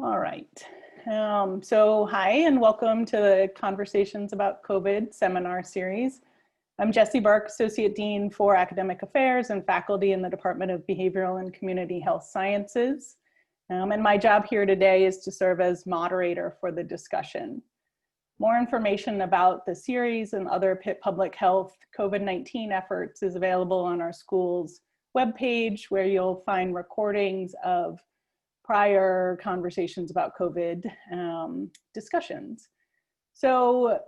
All right. So hi and welcome to the Conversations About COVID seminar series. I'm Jessie Burke, Associate Dean for Academic Affairs and faculty in the Department of Behavioral and Community Health Sciences. And my job here today is to serve as moderator for the discussion. More information about the series and other Pitt Public Health COVID-19 efforts is available on our school's webpage, where you'll find recordings of prior conversations about COVID discussions. So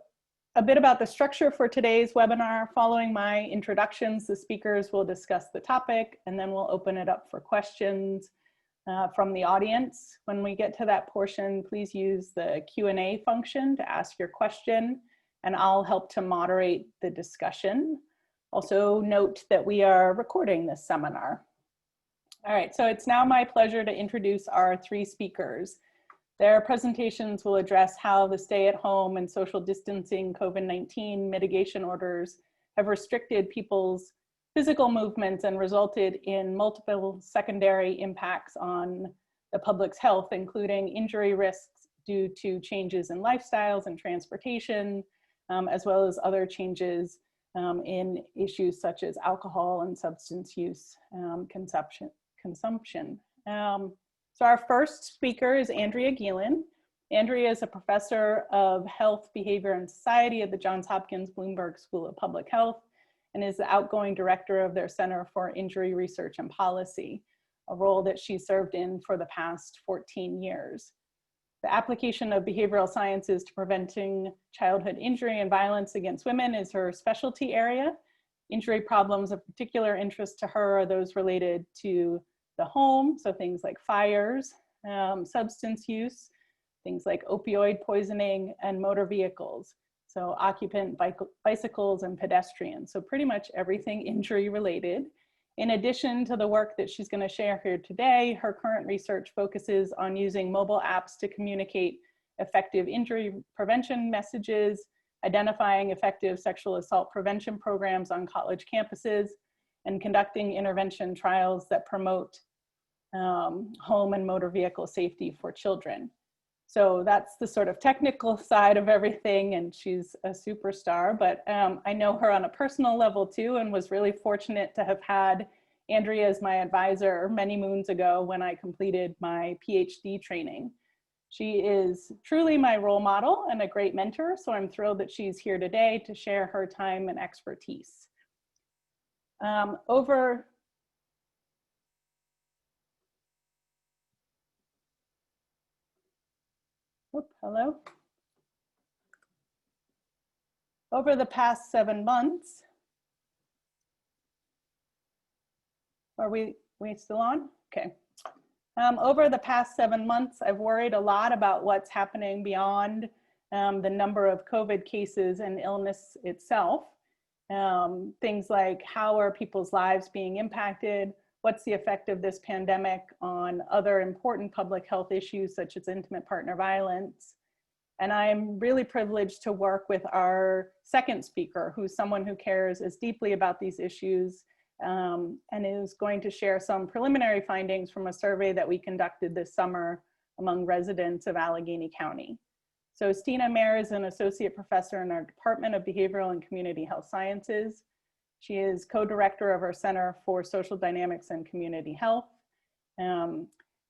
a bit about the structure for today's webinar. Following my introductions, the speakers will discuss the topic, and then we'll open it up for questions from the audience. When we get to that portion, please use the Q&A function to ask your question, and I'll help to moderate the discussion. Also note that we are recording this seminar. All right, so it's now my pleasure to introduce our three speakers. Their presentations will address how the stay-at-home and social distancing COVID-19 mitigation orders have restricted people's physical movements and resulted in multiple secondary impacts on the public's health, including injury risks due to changes in lifestyles and transportation, as well as other changes in issues such as alcohol and substance use consumption. So our first speaker is Andrea Gielen. Andrea is a professor of health, behavior, and society at the Johns Hopkins Bloomberg School of Public Health and is the outgoing director of their Center for Injury Research and Policy, a role that she served in for the past 14 years. The application of behavioral sciences to preventing childhood injury and violence against women is her specialty area. Injury problems of particular interest to her are those related to the home, so things like fires, substance use, things like opioid poisoning, and motor vehicles, so occupant bicycles and pedestrians, so pretty much everything injury related. In addition to the work that she's going to share here today, her current research focuses on using mobile apps to communicate effective injury prevention messages, identifying effective sexual assault prevention programs on college campuses, and conducting intervention trials that promote home and motor vehicle safety for children. So that's the sort of technical side of everything, and she's a superstar, but I know her on a personal level too, and was really fortunate to have had Andrea as my advisor many moons ago when I completed my PhD training. She is truly my role model and a great mentor, so I'm thrilled that she's here today to share her time and expertise. Over the past 7 months, are we still on? Okay. Over the past 7 months, I've worried a lot about what's happening beyond the number of COVID cases and illness itself. Things like how are people's lives being impacted? What's the effect of this pandemic on other important public health issues such as intimate partner violence? And I'm really privileged to work with our second speaker, who's someone who cares as deeply about these issues and is going to share some preliminary findings from a survey that we conducted this summer among residents of Allegheny County. So Christina Mair is an associate professor in our Department of Behavioral and Community Health Sciences. She is co-director of our Center for Social Dynamics and Community Health.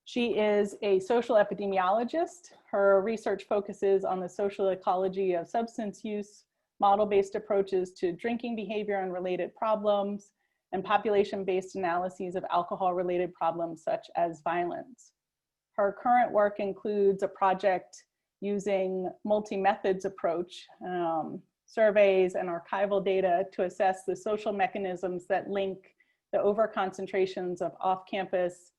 She is a social epidemiologist. Her research focuses on the social ecology of substance use, model-based approaches to drinking behavior and related problems, and population-based analyses of alcohol-related problems such as violence. Her current work includes a project using multi-methods approach, surveys and archival data to assess the social mechanisms that link the overconcentrations of off-premise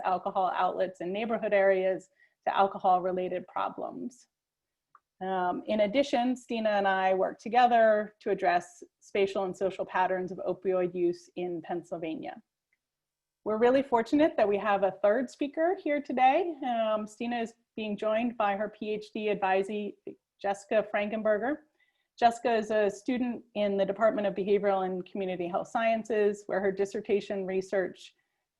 alcohol outlets in neighborhood areas to alcohol-related problems. In addition, Christina and I work together to address spatial and social patterns of opioid use in Pennsylvania. We're really fortunate that we have a third speaker here today. Christina is being joined by her PhD advisee, Jessica Frankebeger. Jessica is a student in the Department of Behavioral and Community Health Sciences, where her dissertation research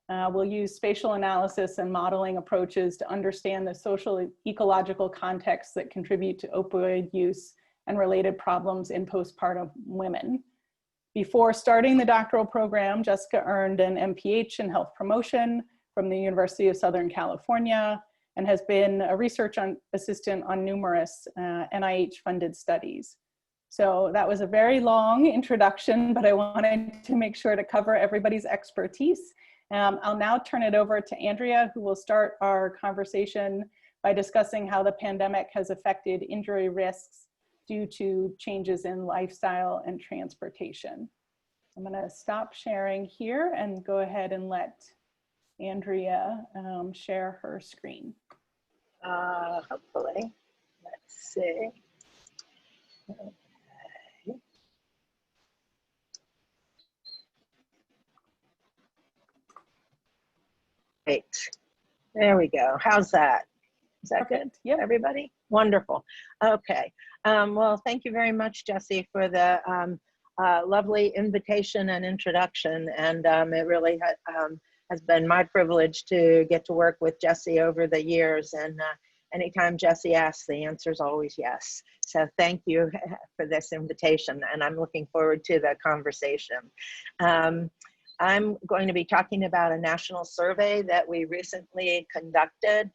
We'll use spatial analysis and modeling approaches to understand the social ecological contexts that contribute to opioid use and related problems in postpartum women. Before starting the doctoral program, Jessica earned an MPH in health promotion from the University of Southern California and has been a research assistant on numerous NIH-funded studies. So that was a very long introduction, but I wanted to make sure to cover everybody's expertise. I'll now turn it over to Andrea, who will start our conversation by discussing how the pandemic has affected injury risks due to changes in lifestyle and transportation. I'm gonna stop sharing here and go ahead and let Andrea share her screen. Hopefully, let's see. Okay. Great, there we go. How's that? Is that good? Yep. Everybody? Wonderful. Okay. Well, thank you very much, Jessie, for the lovely invitation and introduction. And it really has been my privilege to get to work with Jessie over the years. And anytime Jessie asks, the answer is always yes. So thank you for this invitation. And I'm looking forward to the conversation. I'm going to be talking about a national survey that we recently conducted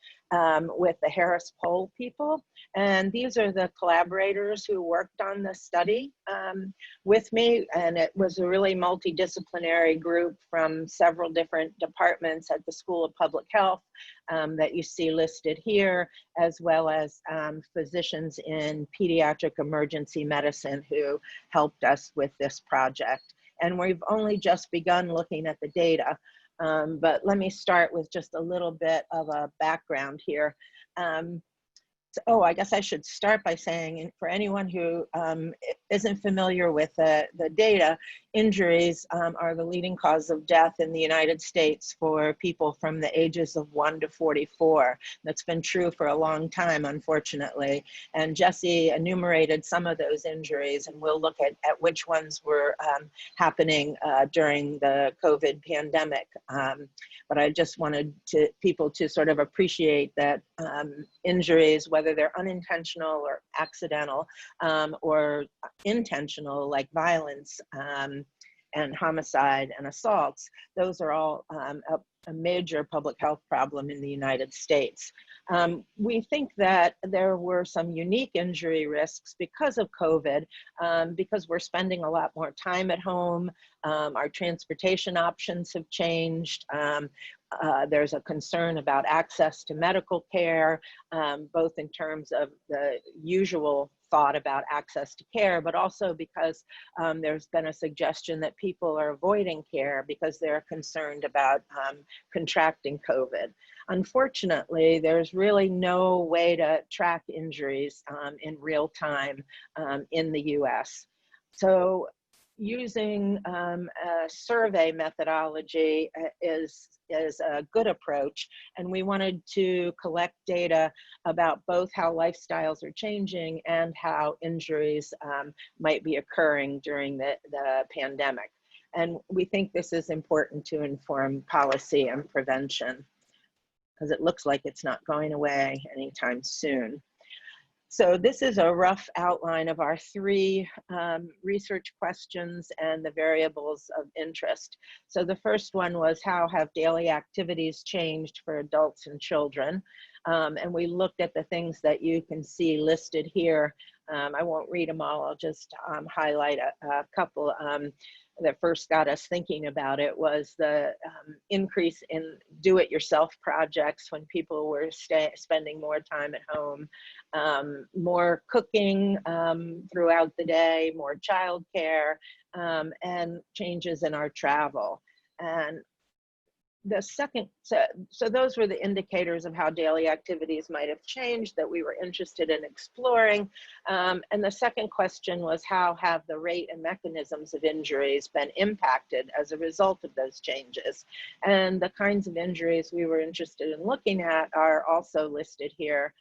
with the Harris Poll people. And these are the collaborators who worked on the study with me. And it was a really multidisciplinary group from several different departments at the School of Public Health that you see listed here, as well as physicians in pediatric emergency medicine who helped us with this project. And we've only just begun looking at the data, but let me start with just a little bit of a background here. Oh, I guess I should start by saying, for anyone who isn't familiar with the data, injuries are the leading cause of death in the United States for people from the ages of 1 to 44. That's been true for a long time, unfortunately. And Jessie enumerated some of those injuries, and we'll look at which ones were happening during the COVID pandemic. But I just wanted people to sort of appreciate that injuries, whether they're unintentional or accidental or intentional, like violence and homicide and assaults, those are all a major public health problem in the United States. We think that there were some unique injury risks because of COVID, because we're spending a lot more time at home. Our transportation options have changed. There's a concern about access to medical care, both in terms of the usual thought about access to care, but also because there's been a suggestion that people are avoiding care because they're concerned about contracting COVID. Unfortunately, there's really no way to track injuries in real time in the US. So using a survey methodology is a good approach, and we wanted to collect data about both how lifestyles are changing and how injuries might be occurring during the pandemic. And we think this is important to inform policy and prevention, because it looks like it's not going away anytime soon. So this is a rough outline of our 3 research questions and the variables of interest. So the first one was, how have daily activities changed for adults and children? And we looked at the things that you can see listed here. I won't read them all, I'll just highlight a couple. That first got us thinking about it was the increase in do-it-yourself projects when people were spending more time at home, more cooking throughout the day, more childcare, and changes in our travel. And the second, so those were the indicators of how daily activities might have changed that we were interested in exploring. And the second question was, how have the rate and mechanisms of injuries been impacted as a result of those changes? And the kinds of injuries we were interested in looking at are also listed here.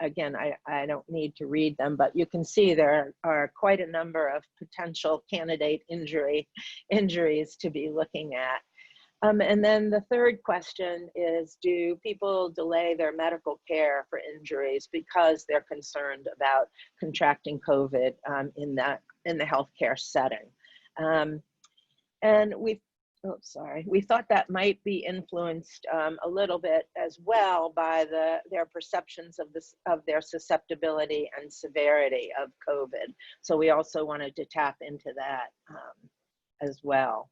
Again, I don't need to read them, but you can see there are quite a number of potential candidate injuries to be looking at. And then the third question is, do people delay their medical care for injuries because they're concerned about contracting COVID in the healthcare setting? And we thought that might be influenced a little bit as well by their perceptions of their susceptibility and severity of COVID. So we also wanted to tap into that as well.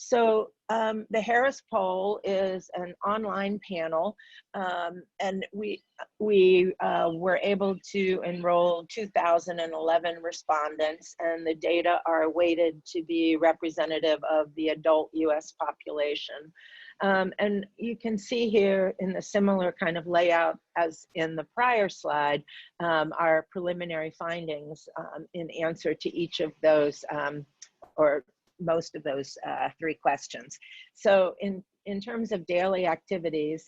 So the Harris poll is an online panel, and we were able to enroll 2,011 respondents, and the data are weighted to be representative of the adult US population. And you can see here in the similar kind of layout as in the prior slide, our preliminary findings in answer to each of those, or most of those three questions. So in terms of daily activities,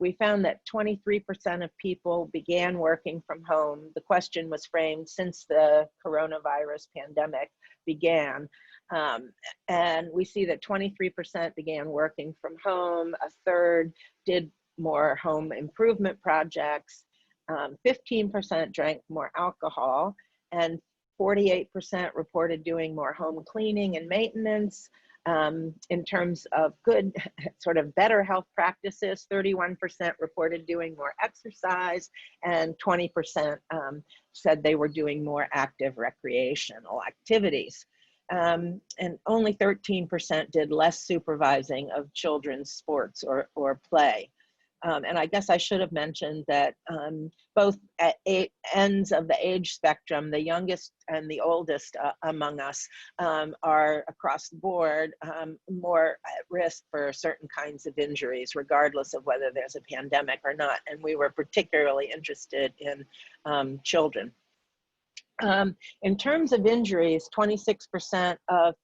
we found that 23% of people began working from home. The question was framed since the coronavirus pandemic began. And we see that 23% began working from home, a third did more home improvement projects, 15% drank more alcohol, and 48% reported doing more home cleaning and maintenance. In terms of good, sort of better health practices, 31% reported doing more exercise, and 20% said they were doing more active recreational activities. And only 13% did less supervising of children's sports or play. And I guess I should have mentioned that both at ends of the age spectrum, the youngest and the oldest among us are across the board more at risk for certain kinds of injuries, regardless of whether there's a pandemic or not. And we were particularly interested in children. In terms of injuries, 26% of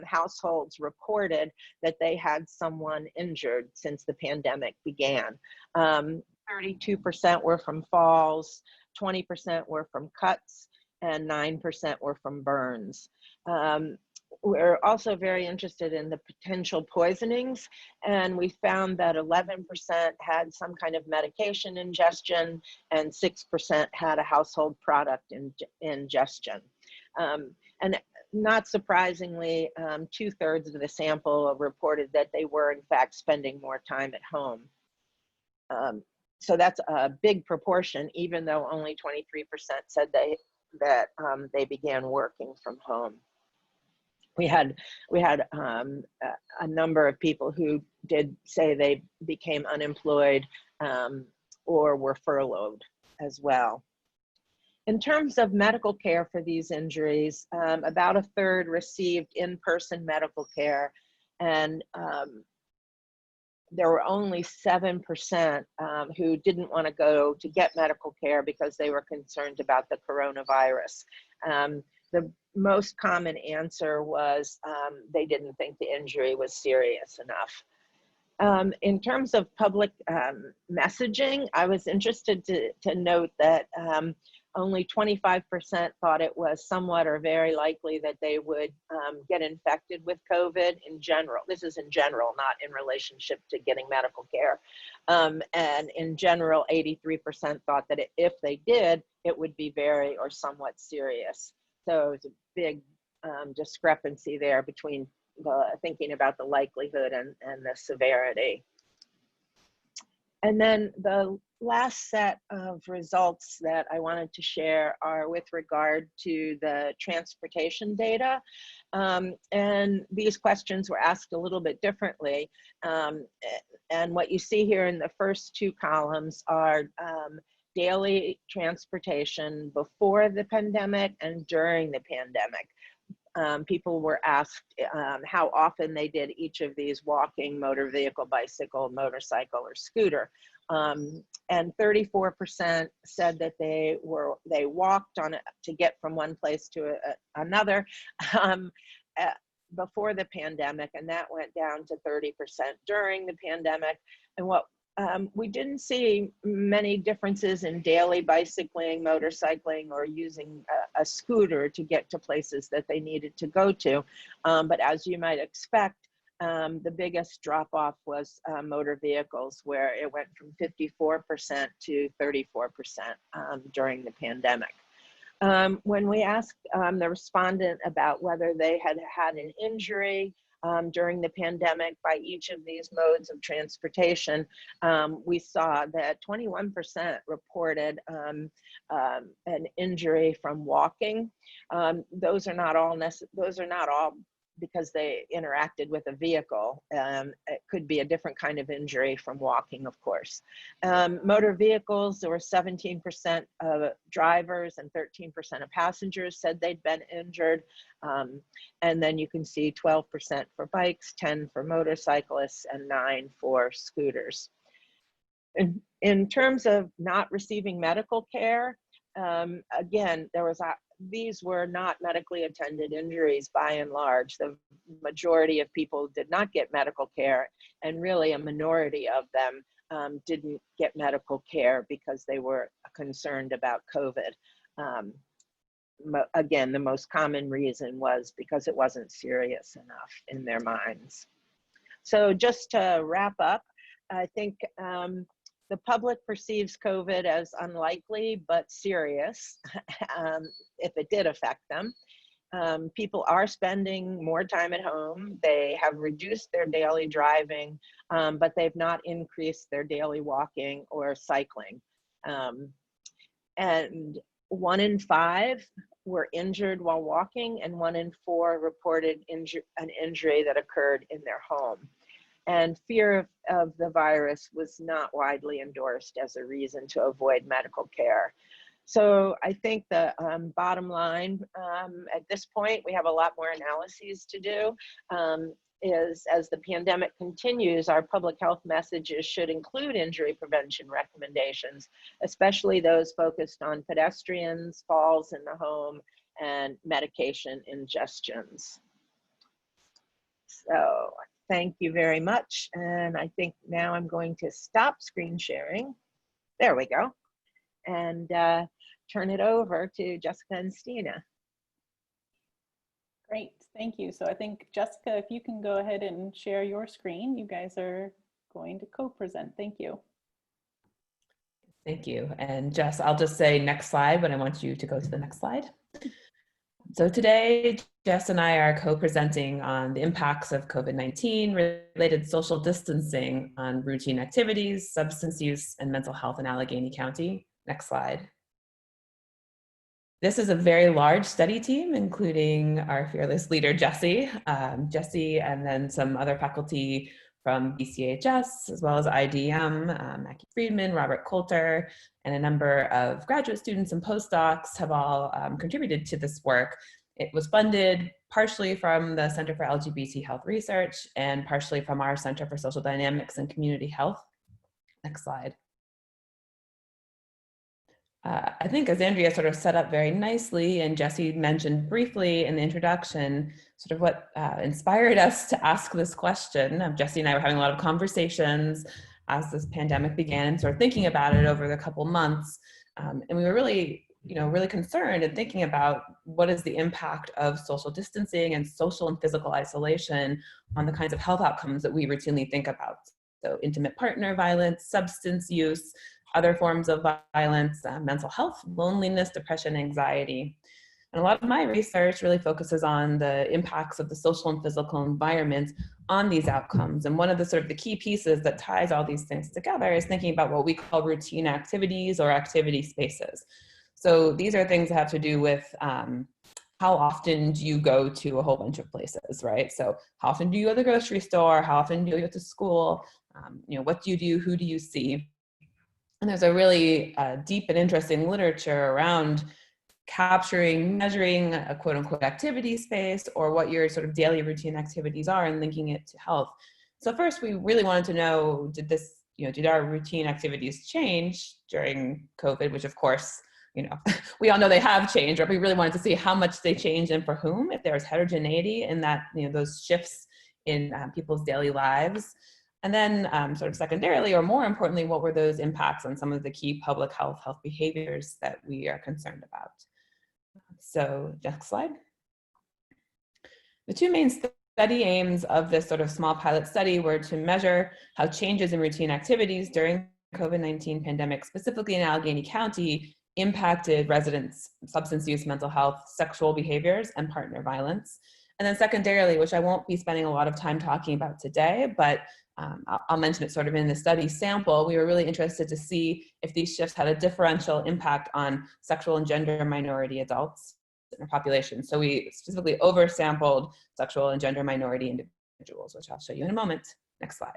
households reported that they had someone injured since the pandemic began. 32% were from falls, 20% were from cuts, and 9% were from burns. We're also very interested in the potential poisonings, and we found that 11% had some kind of medication ingestion and 6% had a household product ingestion. And not surprisingly, 2/3 of the sample reported that they were in fact spending more time at home. So that's a big proportion, even though only 23% said that they began working from home. We had a number of people who did say they became unemployed or were furloughed as well. In terms of medical care for these injuries, about 1/3 received in-person medical care, and there were only 7% who didn't want to go to get medical care because they were concerned about the coronavirus. The most common answer was they didn't think the injury was serious enough. In terms of public messaging, I was interested to note that only 25% thought it was somewhat or very likely that they would get infected with COVID in general. This is in general, not in relationship to getting medical care. And in general, 83% thought that if they did, it would be very or somewhat serious. So it's a big discrepancy there between thinking about the likelihood and the severity. And then the last set of results that I wanted to share are with regard to the transportation data. And these questions were asked a little bit differently. And what you see here in the first two columns are daily transportation before the pandemic and during the pandemic. People were asked how often they did each of these: walking, motor vehicle, bicycle, motorcycle, or scooter. And 34% said that they walked on it to get from one place to another before the pandemic, and that went down to 30% during the pandemic. And what we didn't see many differences in daily bicycling, motorcycling, or using a scooter to get to places that they needed to go to. But as you might expect, The biggest drop off was motor vehicles, where it went from 54% to 34% during the pandemic. When we asked the respondent about whether they had had an injury during the pandemic by each of these modes of transportation, we saw that 21% reported an injury from walking. Those are not all because they interacted with a vehicle. It could be a different kind of injury from walking, of course. Motor vehicles, there were 17% of drivers and 13% of passengers said they'd been injured. And then you can see 12% for bikes, 10 for motorcyclists, and 9 for scooters. In terms of not receiving medical care, again, these were not medically attended injuries by and large. The majority of people did not get medical care, and really a minority of them didn't get medical care because they were concerned about COVID. Again, the most common reason was because it wasn't serious enough in their minds. So just to wrap up, I think the public perceives COVID as unlikely but serious if it did affect them. People are spending more time at home. They have reduced their daily driving, but they've not increased their daily walking or cycling. And 1 in 5 were injured while walking, and 1 in 4 reported an injury that occurred in their home. And fear of the virus was not widely endorsed as a reason to avoid medical care. So I think the bottom line at this point, we have a lot more analyses to do, is as the pandemic continues, our public health messages should include injury prevention recommendations, especially those focused on pedestrians, falls in the home, and medication ingestions. So thank you very much. And I think now I'm going to stop screen sharing. There we go. And turn it over to Jessica and Stina. Great, thank you. So I think, Jessica, if you can go ahead and share your screen, you guys are going to co-present. Thank you. Thank you. And Jess, I'll just say next slide, but I want you to go to the next slide. So today, Jess and I are co-presenting on the impacts of COVID-19 related social distancing on routine activities, substance use, and mental health in Allegheny County. Next slide. This is a very large study team, including our fearless leader, Jesse, and then some other faculty from BCHS, as well as IDM, Mackie Friedman, Robert Coulter, and a number of graduate students and postdocs have all contributed to this work. It was funded partially from the Center for LGBT Health Research and partially from our Center for Social Dynamics and Community Health. Next slide. I think as Andrea sort of set up very nicely and Jesse mentioned briefly in the introduction, sort of what inspired us to ask this question. Jesse and I were having a lot of conversations as this pandemic began and sort of thinking about it over the couple months. And we were really, really concerned and thinking about what is the impact of social distancing and social and physical isolation on the kinds of health outcomes that we routinely think about. So intimate partner violence, substance use, other forms of violence, mental health, loneliness, depression, anxiety. And a lot of my research really focuses on the impacts of the social and physical environment on these outcomes. And one of the sort of the key pieces that ties all these things together is thinking about what we call routine activities or activity spaces. So these are things that have to do with how often do you go to a whole bunch of places, right? So how often do you go to the grocery store? How often do you go to school? What do you do? Who do you see? And there's a really deep and interesting literature around capturing, measuring a quote unquote activity space or what your sort of daily routine activities are and linking it to health. So first we really wanted to know, did our routine activities change during COVID, which of course, we all know they have changed, but we really wanted to see how much they changed and for whom, if there's heterogeneity in that, those shifts in people's daily lives. And then sort of secondarily, or more importantly, what were those impacts on some of the key public health behaviors that we are concerned about? So next slide. The two main study aims of this sort of small pilot study were to measure how changes in routine activities during COVID-19 pandemic, specifically in Allegheny County, impacted residents' substance use, mental health, sexual behaviors, and partner violence. And then secondarily, which I won't be spending a lot of time talking about today, but I'll mention it sort of in the study sample, we were really interested to see if these shifts had a differential impact on sexual and gender minority adults in our population. So we specifically oversampled sexual and gender minority individuals, which I'll show you in a moment. Next slide.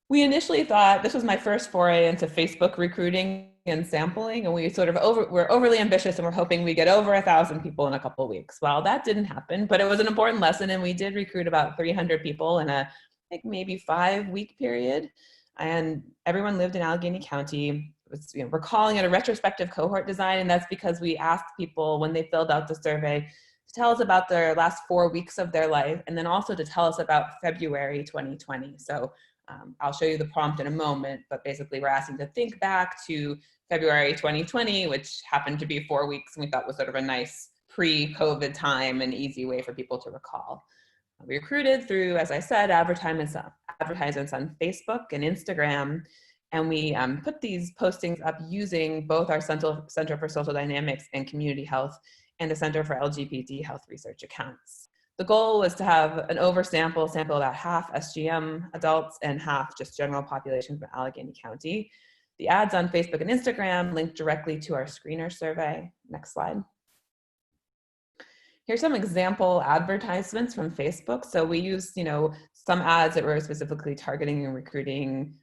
We initially thought, this was my first foray into Facebook recruiting and sampling, and we sort of we're overly ambitious and we're hoping we get over 1,000 people in a couple of weeks. Well, that didn't happen, but it was an important lesson, and we did recruit about 300 people in a, I think, maybe 5-week period, and everyone lived in Allegheny County. We're calling it a retrospective cohort design, and that's because we asked people when they filled out the survey to tell us about their last 4 weeks of their life, and then also to tell us about February 2020. So I'll show you the prompt in a moment, but basically we're asking to think back to February 2020, which happened to be 4 weeks, and we thought was sort of a nice pre-COVID time and easy way for people to recall. We recruited through, as I said, advertisements on Facebook and Instagram, and we put these postings up using both our Center for Social Dynamics and Community Health and the Center for LGBT Health Research accounts. The goal was to have an oversample, sample about half SGM adults and half just general population from Allegheny County. The ads on Facebook and Instagram linked directly to our screener survey. Next slide. Here's some example advertisements from Facebook. So we used, some ads that were specifically targeting and recruiting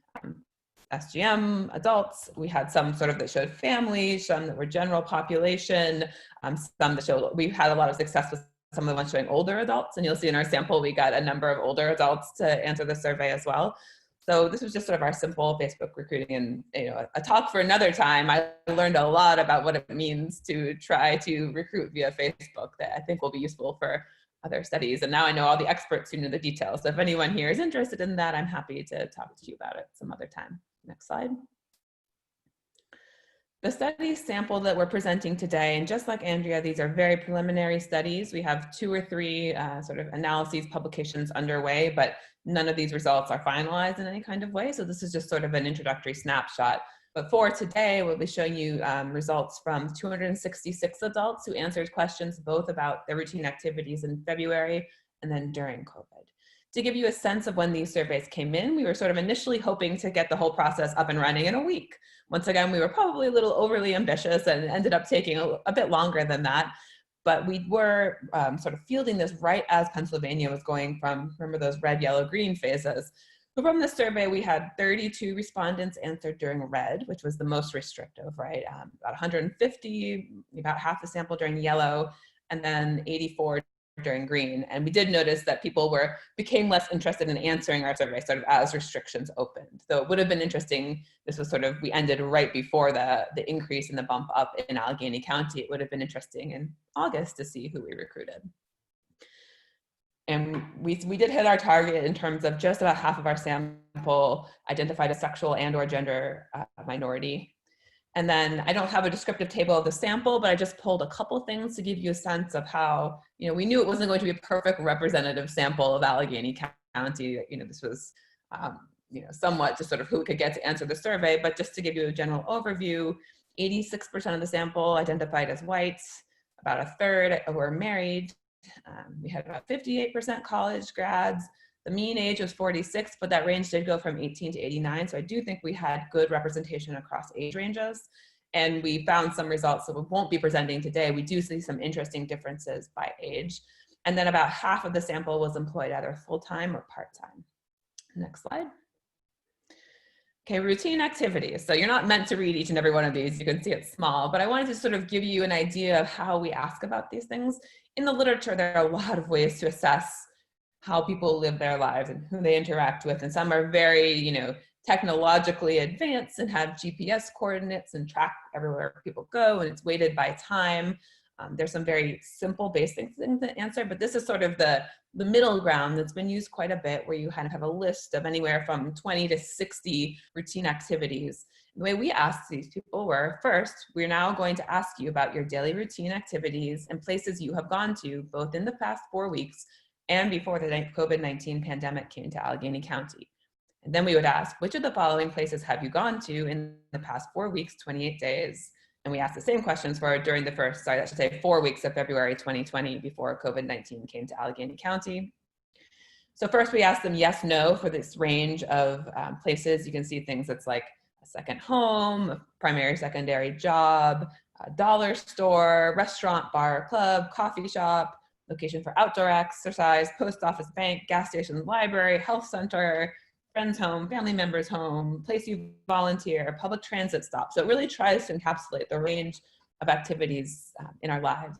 SGM adults. We had some sort of that showed families, some that were general population, some that showed, we had a lot of success with some of the ones showing older adults, and you'll see in our sample, we got a number of older adults to answer the survey as well. So this was just sort of our simple Facebook recruiting, and a talk for another time. I learned a lot about what it means to try to recruit via Facebook that I think will be useful for other studies. And now I know all the experts who know the details. So if anyone here is interested in that, I'm happy to talk to you about it some other time. Next slide. The study sample that we're presenting today, and just like Andrea, these are very preliminary studies. We have 2 or 3 sort of analyses, publications underway, but none of these results are finalized in any kind of way. So this is just sort of an introductory snapshot. But for today, we'll be showing you results from 266 adults who answered questions both about their routine activities in February and then during COVID. To give you a sense of when these surveys came in, we were sort of initially hoping to get the whole process up and running in a week. Once again, we were probably a little overly ambitious and ended up taking a bit longer than that. But we were sort of fielding this right as Pennsylvania was going from, remember those red, yellow, green phases. So from the survey, we had 32 respondents answered during red, which was the most restrictive, right? About 150, about half the sample during yellow, and then 84 during green. And we did notice that people became less interested in answering our survey sort of as restrictions opened. So it would have been interesting, this was sort of, we ended right before the increase in the bump up in Allegheny County. It would have been interesting in August to see who we recruited. And we did hit our target in terms of just about half of our sample identified a sexual and or gender minority. And then I don't have a descriptive table of the sample, but I just pulled a couple things to give you a sense of how, we knew it wasn't going to be a perfect representative sample of Allegheny County. This was, somewhat just sort of who could get to answer the survey, but just to give you a general overview, 86% of the sample identified as white, about a third were married. We had about 58% college grads. The mean age was 46, but that range did go from 18 to 89. So I do think we had good representation across age ranges. And we found some results that we won't be presenting today. We do see some interesting differences by age. And then about half of the sample was employed either full-time or part-time. Next slide. Okay, routine activities. So you're not meant to read each and every one of these. You can see it's small, but I wanted to sort of give you an idea of how we ask about these things. In the literature, there are a lot of ways to assess how people live their lives and who they interact with. And some are very, technologically advanced and have GPS coordinates and track everywhere people go, and it's weighted by time. There's some very simple basic things to answer, but this is sort of the middle ground that's been used quite a bit, where you kind of have a list of anywhere from 20 to 60 routine activities. The way we asked these people were, first, we're now going to ask you about your daily routine activities and places you have gone to, both in the past 4 weeks and before the COVID-19 pandemic came to Allegheny County. And then we would ask, which of the following places have you gone to in the past 4 weeks, 28 days? And we asked the same questions for during the first, 4 weeks of February 2020 before COVID-19 came to Allegheny County. So first we asked them yes, no for this range of places. You can see things that's like a second home, a primary, secondary job, a dollar store, restaurant, bar, club, coffee shop, location for outdoor exercise, post office, bank, gas station, library, health center, friend's home, family member's home, place you volunteer, public transit stop. So it really tries to encapsulate the range of activities in our lives.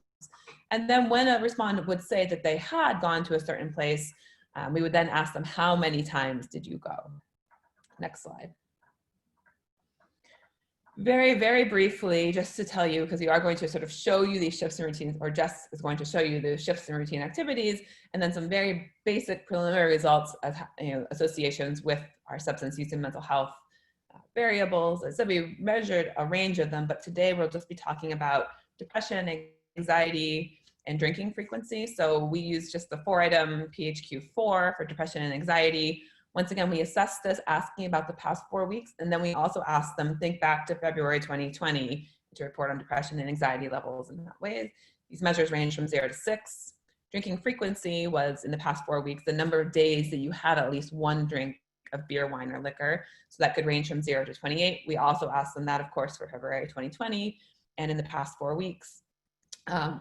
And then when a respondent would say that they had gone to a certain place, we would then ask them, how many times did you go? Next slide. Very, very briefly, just to tell you, because we are going to sort of show you these shifts in routines, or Jess is going to show you the shifts in routine activities, and then some very basic preliminary results of associations with our substance use and mental health variables. So we measured a range of them, but today we'll just be talking about depression, anxiety, and drinking frequency. So we use just the 4-item PHQ-4 for depression and anxiety. Once again, we assessed this asking about the past 4 weeks, and then we also asked them, think back to February 2020 to report on depression and anxiety levels in that way. These measures range from 0 to 6. Drinking frequency was, in the past 4 weeks, the number of days that you had at least one drink of beer, wine, or liquor. So that could range from 0 to 28. We also asked them that, of course, for February 2020 and in the past 4 weeks.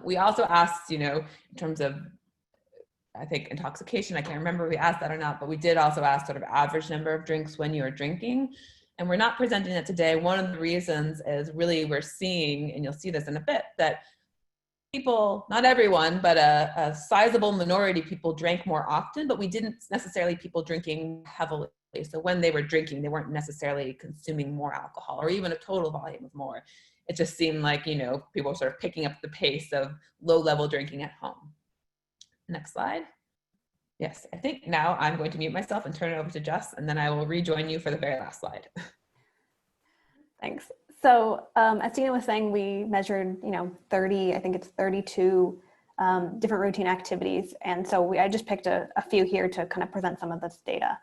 We also asked, in terms of, I think, intoxication, I can't remember if we asked that or not, but we did also ask sort of average number of drinks when you are drinking. And we're not presenting it today. One of the reasons is really we're seeing, and you'll see this in a bit, that people, not everyone, but a sizable minority of people drank more often, but we didn't necessarily people drinking heavily. So when they were drinking, they weren't necessarily consuming more alcohol or even a total volume of more. It just seemed like, people were sort of picking up the pace of low-level drinking at home. Next slide. Yes, I think now I'm going to mute myself and turn it over to Jess, and then I will rejoin you for the very last slide. Thanks. So as Tina was saying, we measured, 32 different routine activities. And so I just picked a few here to kind of present some of this data.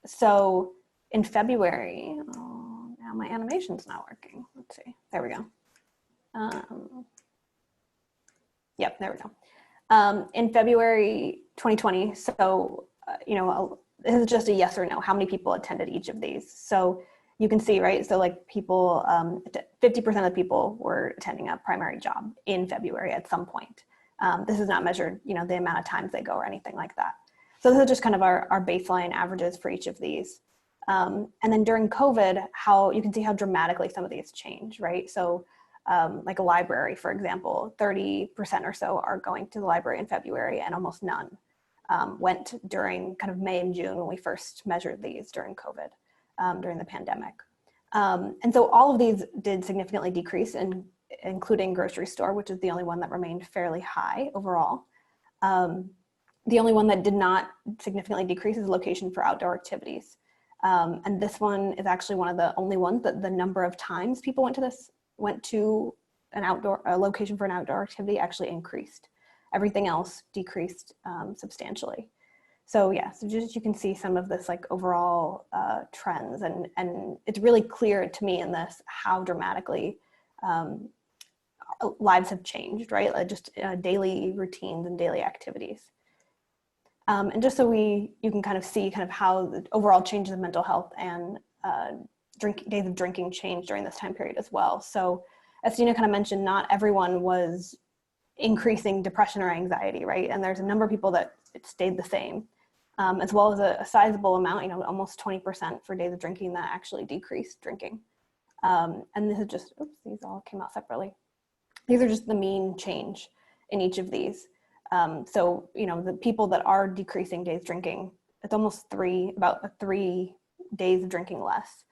So in February, now my animation's not working. Let's see, there we go. Yep, there we go. In February 2020, so, this is just a yes or no, how many people attended each of these. So you can see, right? So like people, 50% of the people were attending a primary job in February at some point. This is not measured, the amount of times they go or anything like that. So this is just kind of our baseline averages for each of these. And then during COVID, you can see how dramatically some of these change, right? So like a library, for example, 30% or so are going to the library in February, and almost none went during kind of May and June when we first measured these during COVID, during the pandemic. And so all of these did significantly decrease, including grocery store, which is the only one that remained fairly high overall. The only one that did not significantly decrease is location for outdoor activities. And this one is actually one of the only ones that the number of times people went to a location for an outdoor activity actually increased. Everything else decreased substantially. So yeah, so just you can see some of this like overall trends, and it's really clear to me in this how dramatically lives have changed, right? Like just daily routines and daily activities. And just so you can kind of see kind of how the overall changes in mental health and days of drinking changed during this time period as well. So as Tina kind of mentioned, not everyone was increasing depression or anxiety, right? And there's a number of people that it stayed the same, as well as a sizable amount, almost 20% for days of drinking that actually decreased drinking. And this is just, oops, these all came out separately. These are just the mean change in each of these. So, the people that are decreasing days drinking, it's almost about 3 days of drinking less.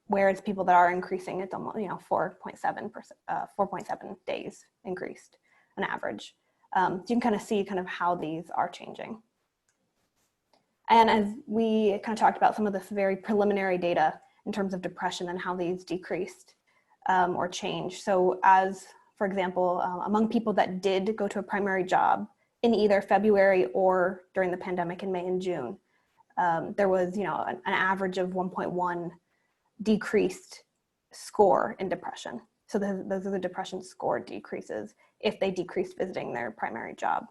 whereas people that are increasing, it's almost, 4.7 days increased on average. So you can kind of see kind of how these are changing. And as we kind of talked about some of this very preliminary data in terms of depression and how these decreased or changed. So as, for example, among people that did go to a primary job in either February or during the pandemic in May and June, there was, an average of 1.1 decreased score in depression. So those are the depression score decreases if they decreased visiting their primary job.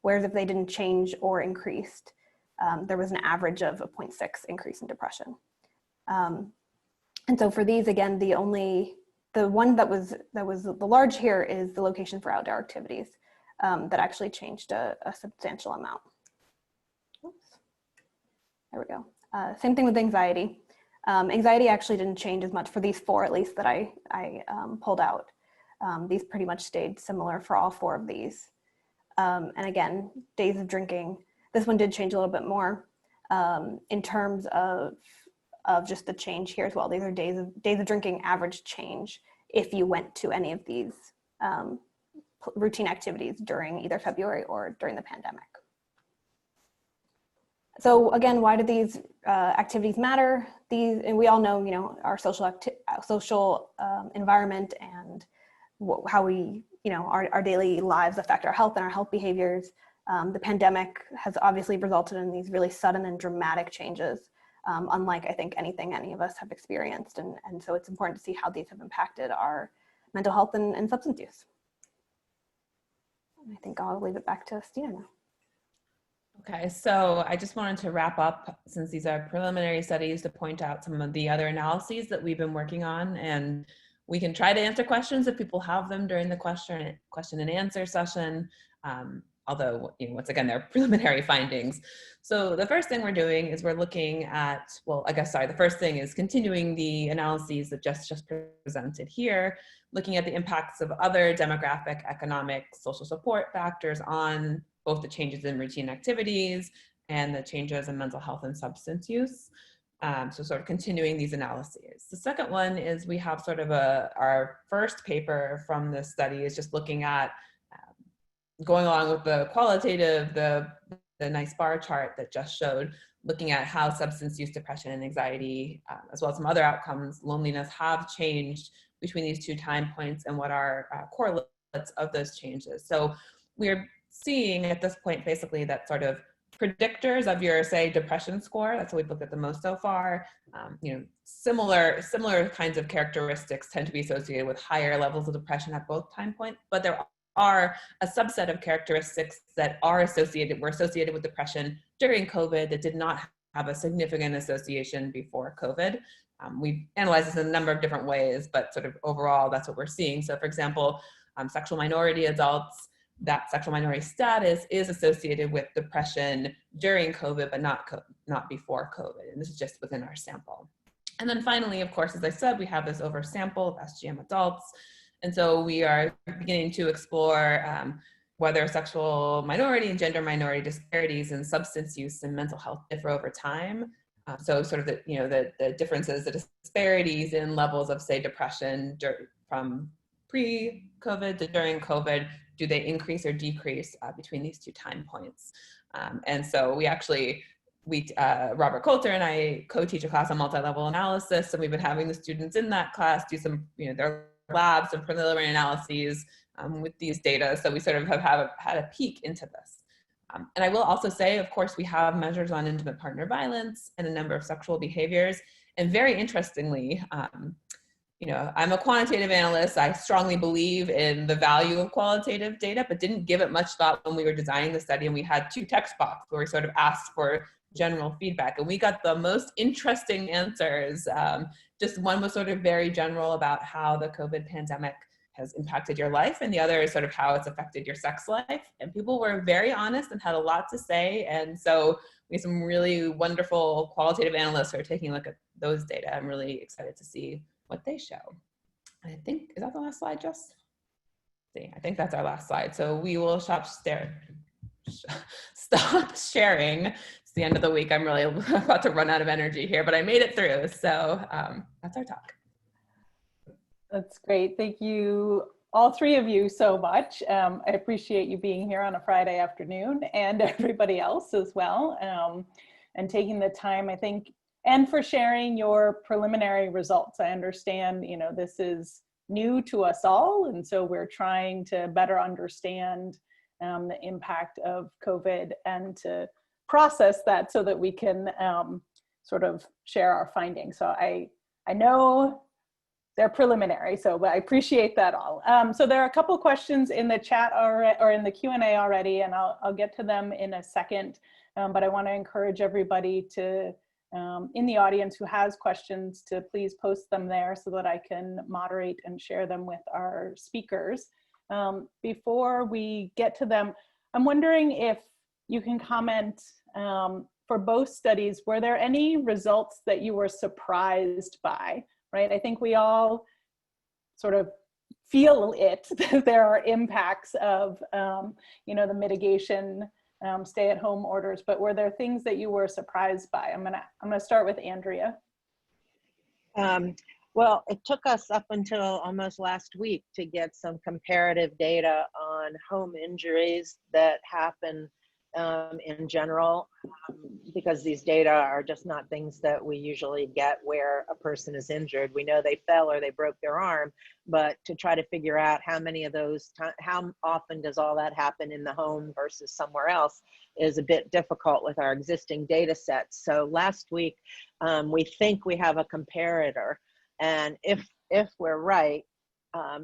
Whereas if they didn't change or increased, there was an average of a 0.6 increase in depression. And so for these, again, the one that was the large here is the location for outdoor activities that actually changed a substantial amount. Oops. There we go. Same thing with anxiety. Anxiety actually didn't change as much for these four, at least, that I pulled out. These pretty much stayed similar for all four of these. And again, days of drinking, this one did change a little bit more in terms of just the change here as well. These are days of drinking average change if you went to any of these routine activities during either February or during the pandemic. So again, why do these activities matter? And we all know, our social environment and how we, our daily lives affect our health and our health behaviors. The pandemic has obviously resulted in these really sudden and dramatic changes, unlike I think anything any of us have experienced. And so it's important to see how these have impacted our mental health and substance use. I think I'll leave it back to Christina now. Okay, so I just wanted to wrap up, since these are preliminary studies, to point out some of the other analyses that we've been working on, and we can try to answer questions if people have them during the question and answer session, although, once again, they're preliminary findings. So the first thing we're doing is we're looking at, the first thing is continuing the analyses that just presented here, looking at the impacts of other demographic, economic, social support factors on both the changes in routine activities and the changes in mental health and substance use. So sort of continuing these analyses. The second one is we have sort of our first paper from this study is just looking at going along with the qualitative, the nice bar chart that just showed, looking at how substance use, depression, and anxiety, as well as some other outcomes, loneliness, have changed between these two time points and what are correlates of those changes. So we're seeing at this point basically that sort of predictors of your, say, depression score, that's what we've looked at the most so far, similar kinds of characteristics tend to be associated with higher levels of depression at both time points, but there are a subset of characteristics that were associated with depression during COVID that did not have a significant association before COVID. We've analyzed this in a number of different ways, but sort of overall, that's what we're seeing. So for example, sexual minority adults, that sexual minority status is associated with depression during COVID, but not before COVID. And this is just within our sample. And then finally, of course, as I said, we have this oversample of SGM adults. And so we are beginning to explore whether sexual minority and gender minority disparities in substance use and mental health differ over time. So sort of the differences, the disparities in levels of, say, depression from pre-COVID to during COVID, do they increase or decrease between these two time points? And so Robert Coulter and I co-teach a class on multi-level analysis, and we've been having the students in that class do some, their labs and preliminary analyses with these data. So we sort of have had a peek into this. And I will also say, of course, we have measures on intimate partner violence and a number of sexual behaviors. And very interestingly, I'm a quantitative analyst. I strongly believe in the value of qualitative data, but didn't give it much thought when we were designing the study. And we had two text boxes where we sort of asked for general feedback. And we got the most interesting answers. Just one was sort of very general about how the COVID pandemic has impacted your life, and the other is sort of how it's affected your sex life. And people were very honest and had a lot to say. And so we have some really wonderful qualitative analysts who are taking a look at those data. I'm really excited to see what they show. And I think, is that the last slide, Jess? I think that's our last slide. So we will stop sharing. It's the end of the week. I'm really about to run out of energy here, but I made it through. So that's our talk. That's great. Thank you, all three of you, so much. I appreciate you being here on a Friday afternoon, and everybody else as well, and taking the time, I think, and for sharing your preliminary results. I understand, you know, this is new to us all, and so we're trying to better understand the impact of COVID and to process that so that we can sort of share our findings. So I know they're preliminary, so I appreciate that all. So there are a couple questions in the chat or in the Q&A already, and I'll get to them in a second. But I want to encourage everybody to, in the audience who has questions, to please post them there so that I can moderate and share them with our speakers. Before we get to them, I'm wondering if you can comment for both studies, were there any results that you were surprised by? Right, I think we all sort of feel it, that there are impacts of, you know, the mitigation, stay-at-home orders, but were there things that you were surprised by? I'm gonna start with Andrea. Well, it took us up until almost last week to get some comparative data on home injuries that happen in general, because these data are just not things that we usually get where a person is injured. We know they fell or they broke their arm, but to try to figure out how many of those, how often does all that happen in the home versus somewhere else is a bit difficult with our existing data sets. So last week, we think we have a comparator, and if we're right,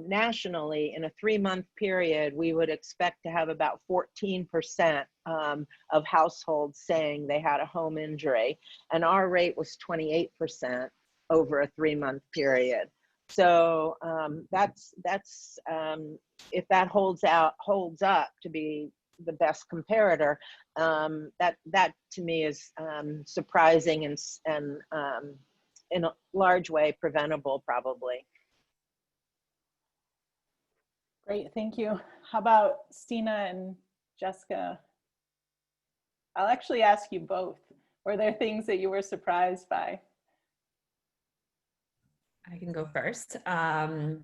nationally, in a 3-month period, we would expect to have about 14% of households saying they had a home injury, and our rate was 28% over a 3-month period. So that's if that holds up to be the best comparator, that to me is surprising and in a large way preventable, probably. Great, thank you. How about Stina and Jessica? I'll actually ask you both. Were there things that you were surprised by? I can go first. I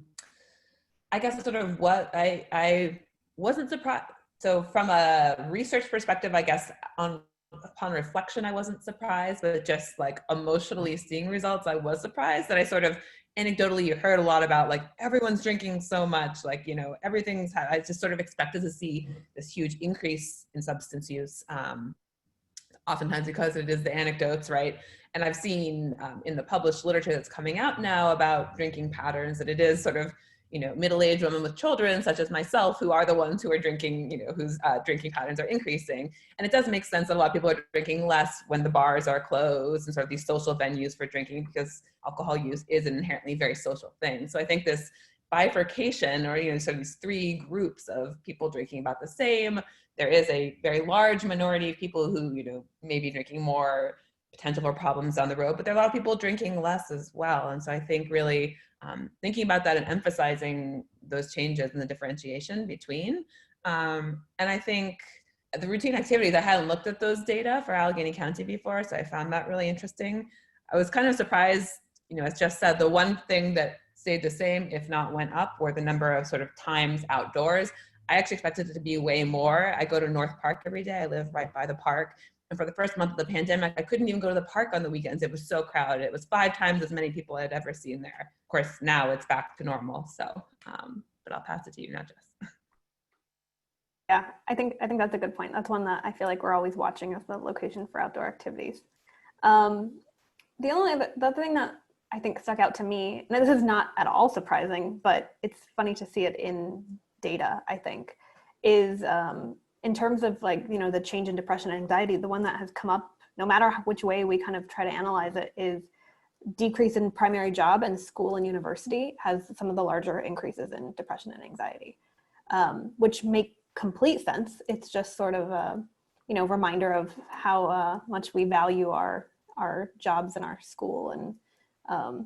guess sort of what I wasn't surprised. So from a research perspective, I guess upon reflection, I wasn't surprised, but just like emotionally seeing results, I was surprised that I sort of anecdotally heard a lot about like everyone's drinking so much, like, you know, I just sort of expected to see this huge increase in substance use, oftentimes because it is the anecdotes, right? And I've seen in the published literature that's coming out now about drinking patterns that it is sort of, you know, middle-aged women with children, such as myself, who are the ones who are drinking, you know, whose drinking patterns are increasing. And it does make sense that a lot of people are drinking less when the bars are closed and sort of these social venues for drinking, because alcohol use is an inherently very social thing. So I think this bifurcation, or, you know, sort of these 3 groups of people drinking about the same, there is a very large minority of people who, you know, may be drinking more, potential for problems down the road, but there are a lot of people drinking less as well. And so I think really thinking about that and emphasizing those changes and the differentiation between. And I think the routine activities, I hadn't looked at those data for Allegheny County before, so I found that really interesting. I was kind of surprised, you know, as Jess said, the one thing that stayed the same, if not went up, were the number of sort of times outdoors. I actually expected it to be way more. I go to North Park every day. I live right by the park. And for the first month of the pandemic, I couldn't even go to the park on the weekends. It was so crowded. It was 5 times as many people I'd ever seen there. Of course, now it's back to normal. So, but I'll pass it to you now, Jess. Yeah, I think that's a good point. That's one that I feel like we're always watching as the location for outdoor activities. The other thing that I think stuck out to me, and this is not at all surprising, but it's funny to see it in data, I think, is in terms of like, you know, the change in depression and anxiety, the one that has come up, no matter which way we kind of try to analyze it, is decrease in primary job, and school and university has some of the larger increases in depression and anxiety, which make complete sense. It's just sort of a, you know, reminder of how much we value our jobs and our school, and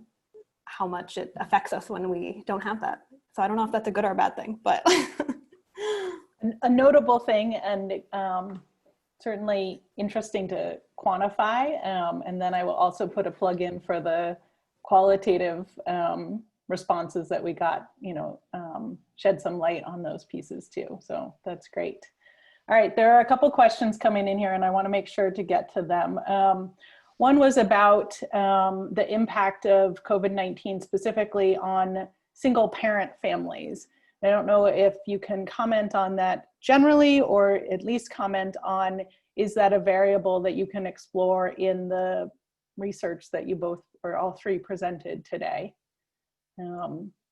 how much it affects us when we don't have that. So I don't know if that's a good or a bad thing, but. A notable thing, and certainly interesting to quantify, and then I will also put a plug in for the qualitative responses that we got, shed some light on those pieces too. So that's great. All right, there are a couple questions coming in here and I want to make sure to get to them. One was about the impact of COVID-19 specifically on single parent families. I don't know if you can comment on that generally, or at least comment on, is that a variable that you can explore in the research that you both or all three presented today?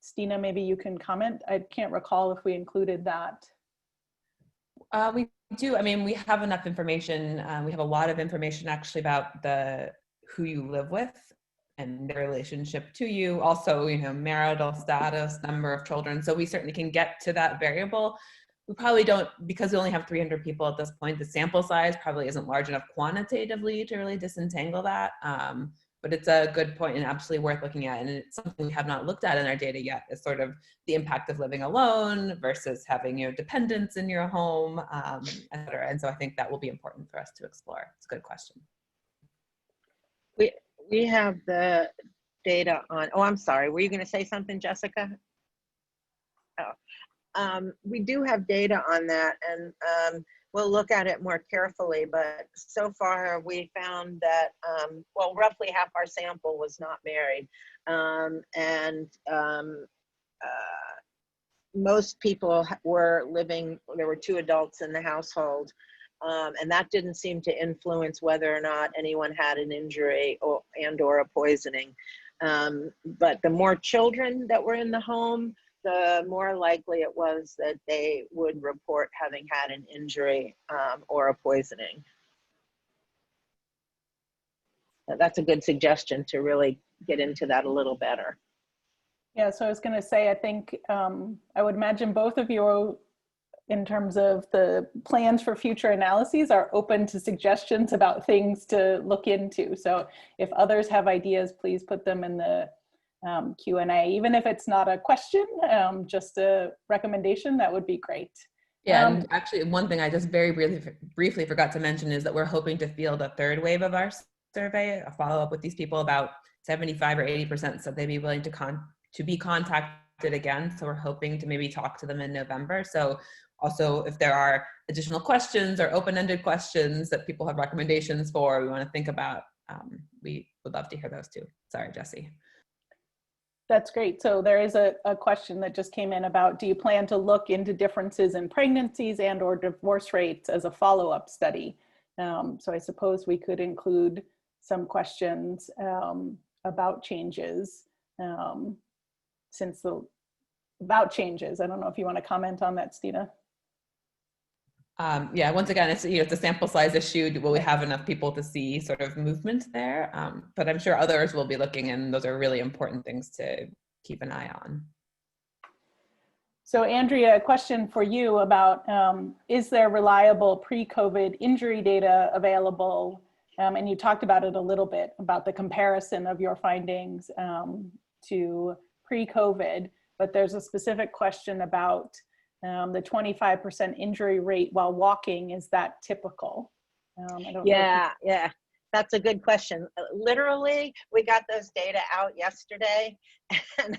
Stina, maybe you can comment. I can't recall if we included that. We do. I mean, we have enough information. We have a lot of information actually about who you live with and their relationship to you. Also, marital status, number of children. So we certainly can get to that variable. We probably don't, because we only have 300 people at this point, the sample size probably isn't large enough quantitatively to really disentangle that. But it's a good point and absolutely worth looking at. And it's something we have not looked at in our data yet, is sort of the impact of living alone versus having dependents in your home, et cetera. And so I think that will be important for us to explore. It's a good question. We have the data on, oh, I'm sorry. Were you going to say something, Jessica? Oh, we do have data on that, and we'll look at it more carefully, but so far we found that, well, roughly half our sample was not married. Most people were living, there were 2 adults in the household, and that didn't seem to influence whether or not anyone had an injury or a poisoning. But the more children that were in the home, the more likely it was that they would report having had an injury or a poisoning. That's a good suggestion to really get into that a little better. Yeah, so I was going to say, I think I would imagine both of you, in terms of the plans for future analyses, are open to suggestions about things to look into. So if others have ideas, please put them in the Q&A, even if it's not a question, just a recommendation, that would be great. Yeah, and actually one thing I just very briefly forgot to mention is that we're hoping to field a 3rd wave of our survey, a follow-up with these people. About 75 or 80% said they'd be willing to be contacted again. So we're hoping to maybe talk to them in November. So also, if there are additional questions or open-ended questions that people have recommendations for, we want to think about, we would love to hear those too. Sorry, Jessie. That's great. So there is a question that just came in about, do you plan to look into differences in pregnancies and or divorce rates as a follow-up study? So I suppose we could include some questions about changes, about changes. I don't know if you want to comment on that, Stina. Yeah, once again, it's it's a sample size issue. Will we have enough people to see sort of movement there? But I'm sure others will be looking, and those are really important things to keep an eye on. So Andrea, a question for you about, is there reliable pre-COVID injury data available? And you talked about it a little bit, about the comparison of your findings to pre-COVID, but there's a specific question about the 25% injury rate while walking. Is that typical? I don't know. Yeah, that's a good question. Literally, we got those data out yesterday, and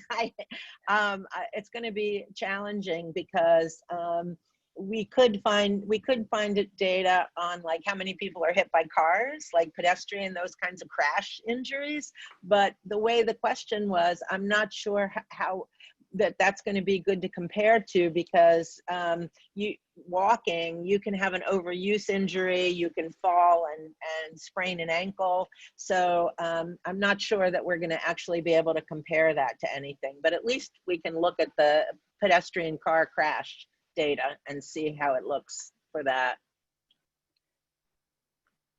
it's going to be challenging because we could find data on like how many people are hit by cars, like pedestrian, those kinds of crash injuries. But the way the question was, I'm not sure how that's going to be good to compare to, because walking, you can have an overuse injury, you can fall and sprain an ankle. So I'm not sure that we're going to actually be able to compare that to anything, but at least we can look at the pedestrian car crash data and see how it looks for that.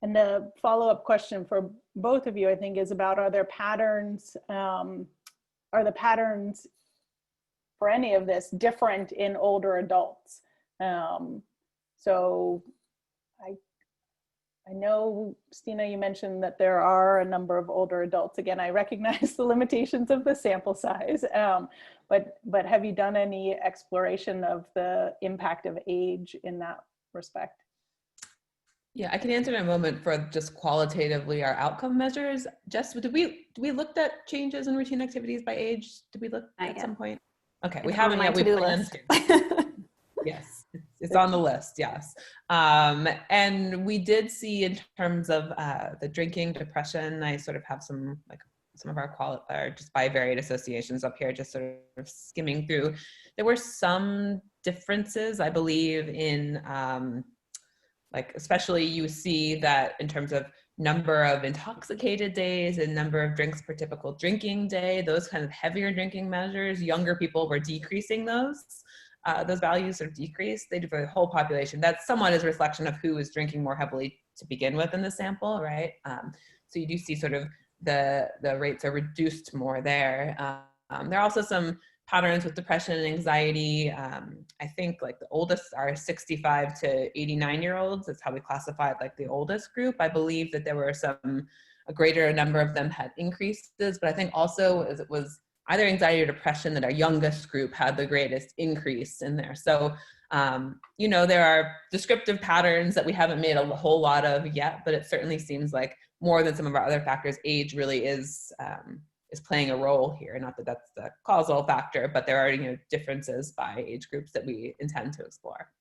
And the follow-up question for both of you, I think, is about, are there patterns, are the patterns for any of this different in older adults? So I know, Stina, you mentioned that there are a number of older adults. Again, I recognize the limitations of the sample size, but have you done any exploration of the impact of age in that respect? Yeah, I can answer in a moment for just qualitatively our outcome measures. Jess, did we looked at changes in routine activities by age? Did we look Not at yet. some point? Okay, we It's haven't on my yet. We to-do plan list. to. Yes, it's on the list, yes. And we did see in terms of the drinking, depression, I sort of have some of our just bivariate associations up here, just sort of skimming through. There were some differences, I believe, in especially you see that in terms of number of intoxicated days and number of drinks per typical drinking day, those kind of heavier drinking measures, younger people were decreasing those. Those values sort of decreased. They do for the whole population. That's somewhat as a reflection of who is drinking more heavily to begin with in the sample, right? So you do see sort of the rates are reduced more there. There are also some patterns with depression and anxiety. I think like the oldest are 65 to 89-year-olds. That's how we classified like the oldest group. I believe that there were a greater number of them had increases, but I think also it was either anxiety or depression that our youngest group had the greatest increase in there. So, there are descriptive patterns that we haven't made a whole lot of yet, but it certainly seems like more than some of our other factors, age really is playing a role here. Not that that's the causal factor, but there are differences by age groups that we intend to explore.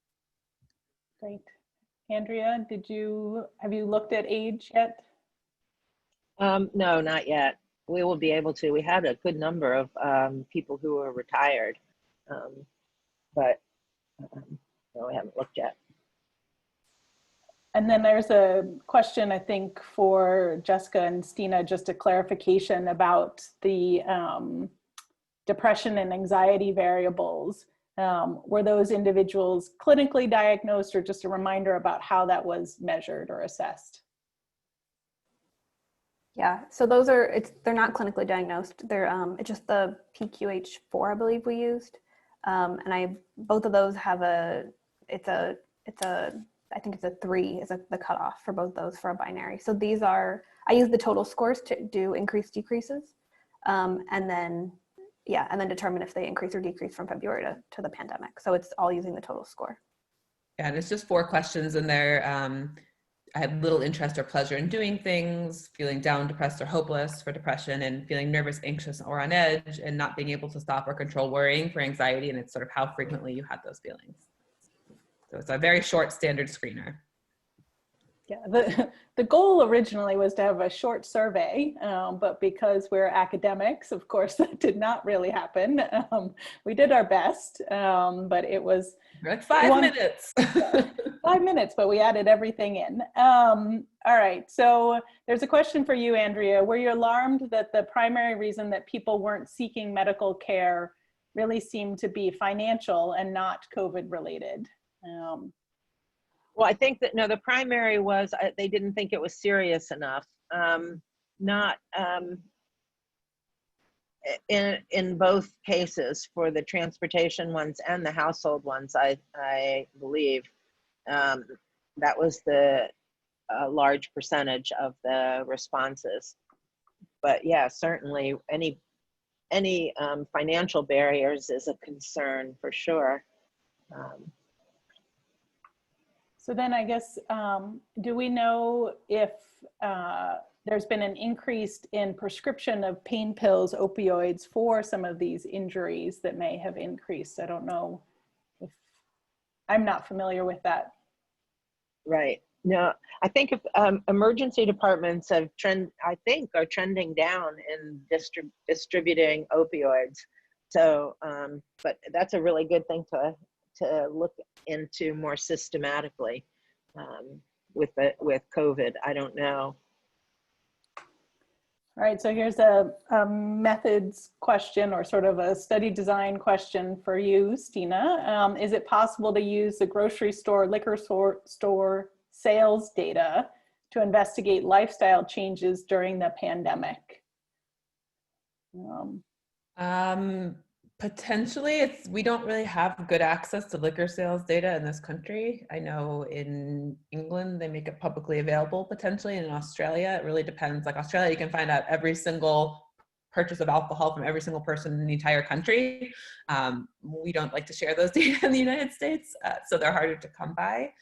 Great. Andrea, have you looked at age yet? No, not yet. We will be able to. We had a good number of people who are retired, but no, we haven't looked yet. And then there's a question, I think, for Jessica and Stina, just a clarification about the depression and anxiety variables. Were those individuals clinically diagnosed, or just a reminder about how that was measured or assessed? Yeah, so they're not clinically diagnosed. They're it's just the PQH4, I believe we used, and both of those have I think it's a 3 is the cutoff for both those for a binary. So I use the total scores to do increase decreases, and then determine if they increase or decrease from February to the pandemic. So it's all using the total score. Yeah, and it's just 4 questions in there. I had little interest or pleasure in doing things, feeling down, depressed, or hopeless for depression, and feeling nervous, anxious, or on edge, and not being able to stop or control worrying for anxiety. And it's sort of how frequently you had those feelings. So it's a very short standard screener. Yeah, the goal originally was to have a short survey, but because we're academics, of course, that did not really happen. We did our best, but it was like 5 minutes. 5 minutes, but we added everything in. All right, so there's a question for you, Andrea. Were you alarmed that the primary reason that people weren't seeking medical care really seemed to be financial and not COVID related? Well, I think that, no, the primary was they didn't think it was serious enough. Not in both cases, for the transportation ones and the household ones, I believe that was the large percentage of the responses. But yeah, certainly any financial barriers is a concern for sure. So then I guess, do we know if there's been an increase in prescription of pain pills, opioids for some of these injuries that may have increased? I don't know if, I'm not familiar with that. Right. No, I think if emergency departments are trending down in distributing opioids. So, but that's a really good thing to look into more systematically with COVID. I don't know. All right, so here's a methods question, or sort of a study design question for you, Stina. Is it possible to use the grocery store, liquor store sales data to investigate lifestyle changes during the pandemic? Potentially, we don't really have good access to liquor sales data in this country. I know in England, they make it publicly available potentially, and in Australia, it really depends. Like Australia, you can find out every single purchase of alcohol from every single person in the entire country. We don't like to share those data in the United States, so they're harder to come by.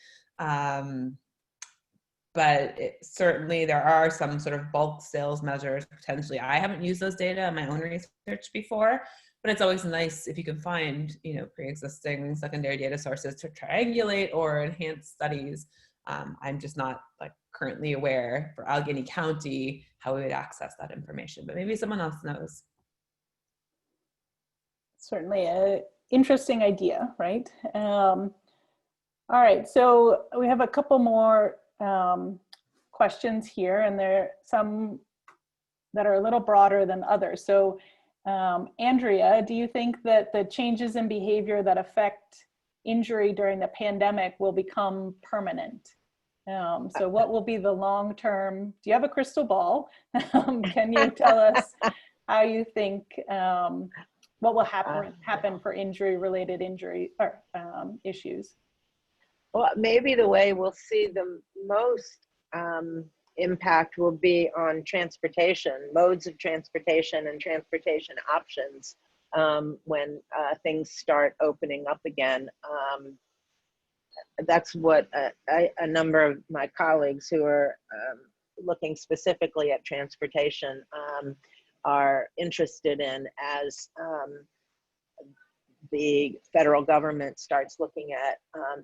But certainly there are some sort of bulk sales measures potentially. I haven't used those data in my own research before, but it's always nice if you can find, pre-existing secondary data sources to triangulate or enhance studies. I'm just not like currently aware for Allegheny County how we would access that information, but maybe someone else knows. Certainly an interesting idea, right? All right, so we have a couple more questions here, and there are some that are a little broader than others. So Andrea, do you think that the changes in behavior that affect injury during the pandemic will become permanent? So what will be the long-term, do you have a crystal ball? Can you tell us how you think, what will happen for injury-related issues? Well, maybe the way we'll see the most impact will be on transportation, modes of transportation and transportation options when things start opening up again. That's what a number of my colleagues who are looking specifically at transportation are interested in as the federal government starts looking at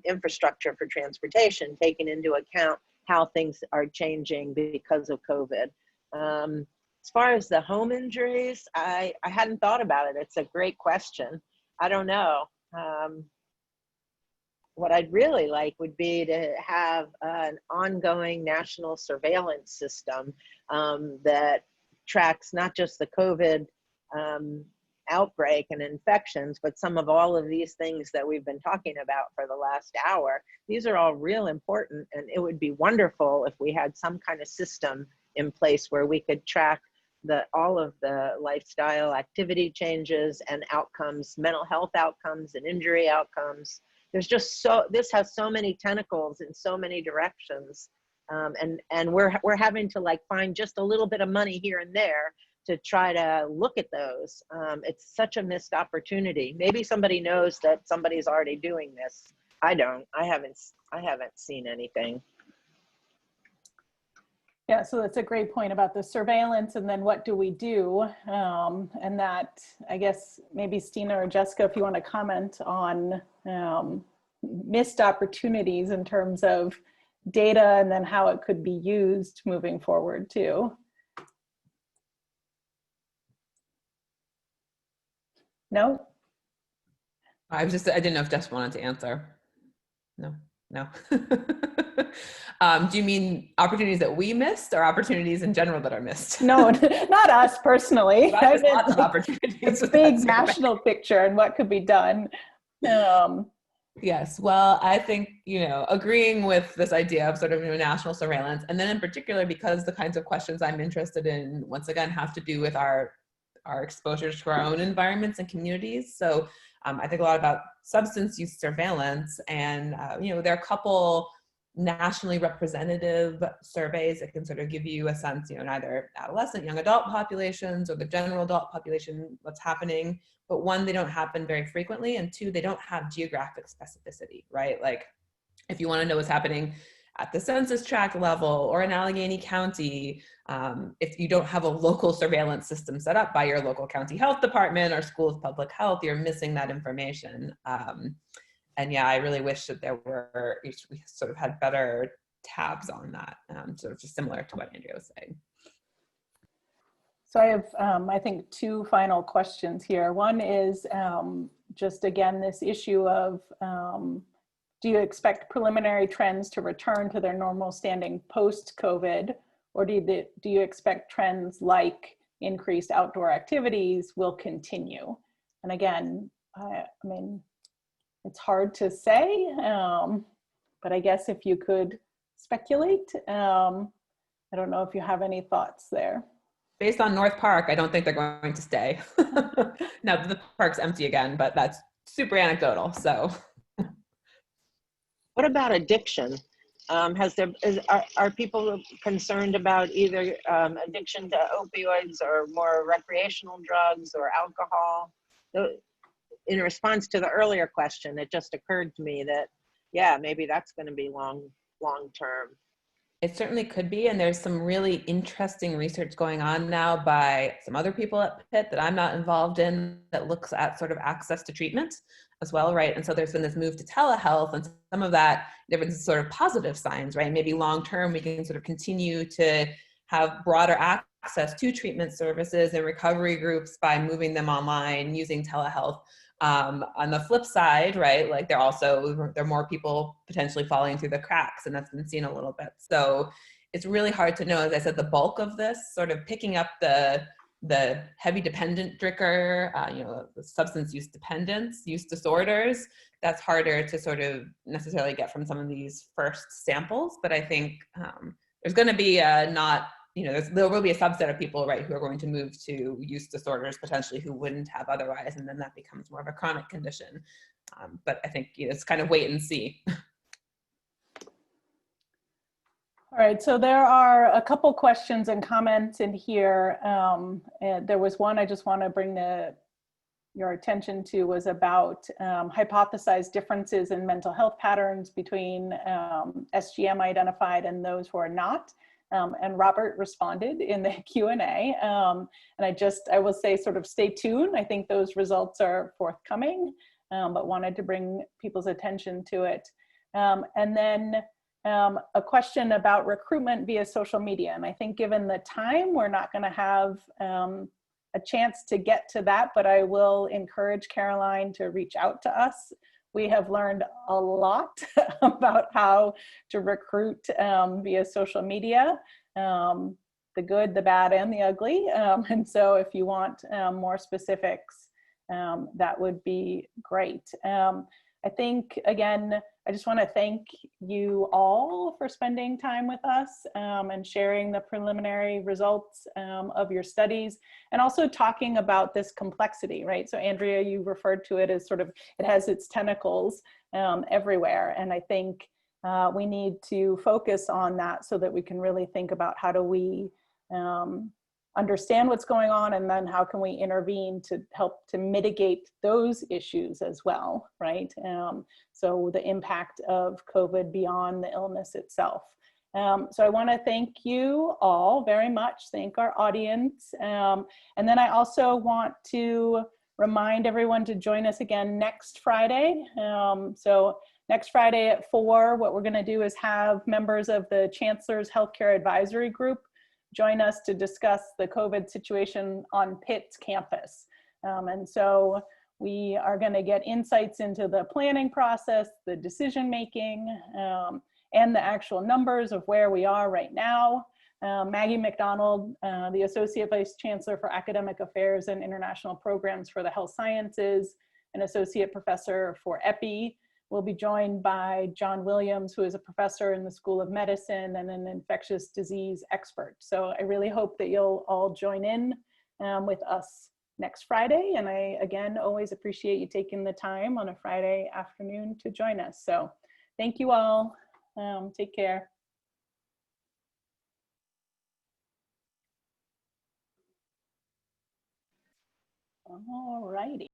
infrastructure for transportation, taking into account how things are changing because of COVID. As far as the home injuries, I hadn't thought about it. It's a great question. I don't know. What I'd really like would be to have an ongoing national surveillance system that tracks not just the COVID outbreak and infections, but some of all of these things that we've been talking about for the last hour. These are all real important, and it would be wonderful if we had some kind of system in place where we could track all of the lifestyle activity changes and outcomes, mental health outcomes and injury outcomes. There's just this has so many tentacles in so many directions. And we're having to like find just a little bit of money here and there to try to look at those. It's such a missed opportunity. Maybe somebody knows that somebody's already doing this. I don't. I haven't seen anything. Yeah, so that's a great point about the surveillance, and then what do we do? And that, I guess, maybe Stina or Jessica, if you want to comment on missed opportunities in terms of data and then how it could be used moving forward too. No? I didn't know if Jess wanted to answer. No. Do you mean opportunities that we missed or opportunities in general that are missed? No, not us personally. Lots of opportunities. The big national picture and what could be done. Yes, well, I think, agreeing with this idea of sort of national surveillance, and then in particular, because the kinds of questions I'm interested in, once again, have to do with our exposures to our own environments and communities. So I think a lot about substance use surveillance, and there are a couple nationally representative surveys that can sort of give you a sense, in either adolescent, young adult populations or the general adult population, what's happening. But one, they don't happen very frequently, and two, they don't have geographic specificity, right? Like if you want to know what's happening at the census tract level or in Allegheny County, if you don't have a local surveillance system set up by your local county health department or school of public health, you're missing that information. And yeah, I really wish that we sort of had better tabs on that, sort of just similar to what Andrea was saying. So I have, I think, two final questions here. One is just, again, this issue of, do you expect preliminary trends to return to their normal standing post-COVID, or do you expect trends like increased outdoor activities will continue? And again, I mean, it's hard to say, but I guess if you could speculate, I don't know if you have any thoughts there. based on North Park, I don't think they're going to stay. Now the park's empty again, but that's super anecdotal. So, What about addiction? Are people concerned about either addiction to opioids or more recreational drugs or alcohol? In response to the earlier question, it just occurred to me that, yeah, maybe that's going to be long term. it certainly could be, and there's some really interesting research going on now by some other people at Pitt that I'm not involved in that looks at sort of access to treatment as well, right? And so there's been this move to telehealth, and some of that, there have been sort of positive signs, right? Maybe long term we can sort of continue to have broader access to treatment services and recovery groups by moving them online using telehealth. On the flip side, right, like there are more people potentially falling through the cracks, and that's been seen a little bit. So it's really hard to know. As I said, the bulk of this sort of picking up the heavy dependent drinker, the substance use dependence, use disorders, that's harder to sort of necessarily get from some of these first samples. But I think there's going to be there will be a subset of people, right, who are going to move to use disorders potentially who wouldn't have otherwise, and then that becomes more of a chronic condition. But I think it's kind of wait and see. All right, so there are a couple questions and comments in here. And there was one I just want to bring your attention to, was about hypothesized differences in mental health patterns between SGM identified and those who are not. And Robert responded in the Q&A. And I will say sort of stay tuned. I think those results are forthcoming, but wanted to bring people's attention to it. And then a question about recruitment via social media. And I think given the time, we're not going to have a chance to get to that, but I will encourage Caroline to reach out to us. We have learned a lot about how to recruit via social media, the good, the bad, and the ugly. And so if you want more specifics, that would be great. I think, again, I just want to thank you all for spending time with us and sharing the preliminary results of your studies, and also talking about this complexity, right? So Andrea, you referred to it as sort of, it has its tentacles everywhere. And I think we need to focus on that so that we can really think about how do we understand what's going on, and then how can we intervene to help to mitigate those issues as well, right? So the impact of COVID beyond the illness itself. So I want to thank you all very much, thank our audience. And then I also want to remind everyone to join us again next Friday. So next Friday at 4, what we're going to do is have members of the Chancellor's Healthcare Advisory Group join us to discuss the COVID situation on Pitt's campus. And so we are going to get insights into the planning process, the decision making, and the actual numbers of where we are right now. Maggie McDonald, the Associate Vice Chancellor for Academic Affairs and International Programs for the Health Sciences, an Associate Professor for EPI, will be joined by John Williams, who is a professor in the School of Medicine and an infectious disease expert. So I really hope that you'll all join in with us next Friday. And I, again, always appreciate you taking the time on a Friday afternoon to join us. So thank you all. Take care. All righty.